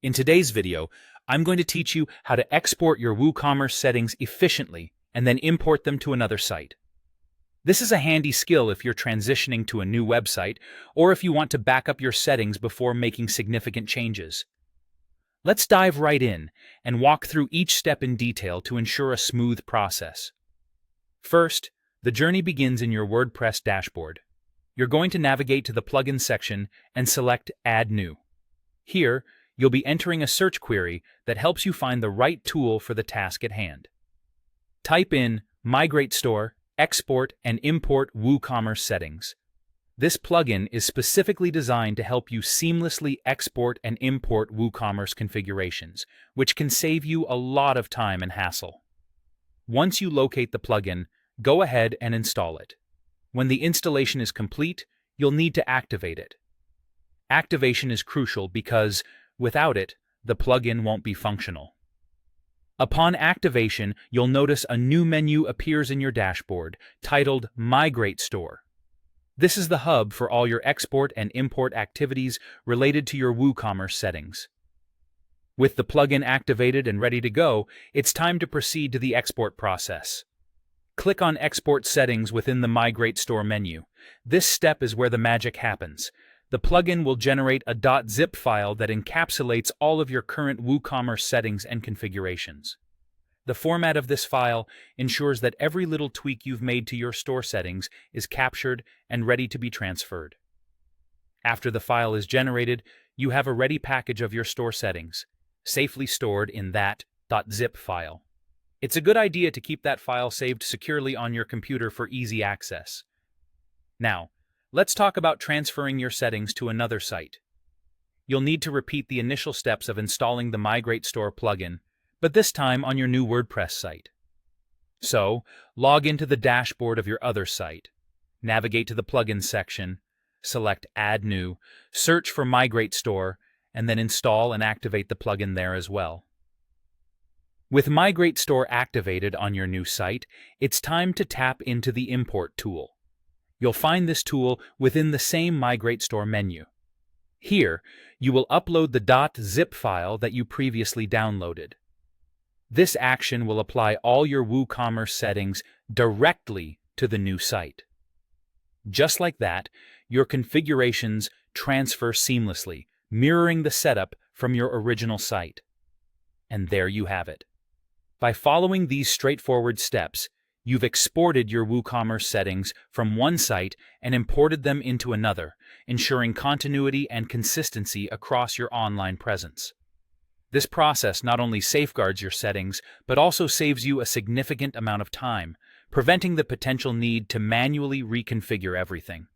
In today's video, I'm going to teach you how to export your WooCommerce settings efficiently and then import them to another site. This is a handy skill if you're transitioning to a new website or if you want to back up your settings before making significant changes. Let's dive right in and walk through each step in detail to ensure a smooth process. First, the journey begins in your WordPress dashboard. You're going to navigate to the Plugins section and select Add New. Here, you'll be entering a search query that helps you find the right tool for the task at hand. Type in Migrate Store, Export and Import WooCommerce Settings. This plugin is specifically designed to help you seamlessly export and import WooCommerce configurations, which can save you a lot of time and hassle. Once you locate the plugin, go ahead and install it. When the installation is complete, you'll need to activate it. Activation is crucial because, without it, the plugin won't be functional. Upon activation, you'll notice a new menu appears in your dashboard, titled Migrate Store. This is the hub for all your export and import activities related to your WooCommerce settings. With the plugin activated and ready to go, it's time to proceed to the export process. Click on Export Settings within the Migrate Store menu. This step is where the magic happens. The plugin will generate a .zip file that encapsulates all of your current WooCommerce settings and configurations. The format of this file ensures that every little tweak you've made to your store settings is captured and ready to be transferred. After the file is generated, you have a ready package of your store settings, safely stored in that .zip file. It's a good idea to keep that file saved securely on your computer for easy access. Now, let's talk about transferring your settings to another site. You'll need to repeat the initial steps of installing the Migrate Store plugin, but this time on your new WordPress site. So, log into the dashboard of your other site, navigate to the Plugins section, select Add New, search for Migrate Store, and then install and activate the plugin there as well. With Migrate Store activated on your new site, it's time to tap into the Import tool. You'll find this tool within the same Migrate Store menu. Here, you will upload the .zip file that you previously downloaded. This action will apply all your WooCommerce settings directly to the new site. Just like that, your configurations transfer seamlessly, mirroring the setup from your original site. And there you have it. By following these straightforward steps, you've exported your WooCommerce settings from one site and imported them into another, ensuring continuity and consistency across your online presence. This process not only safeguards your settings, but also saves you a significant amount of time, preventing the potential need to manually reconfigure everything.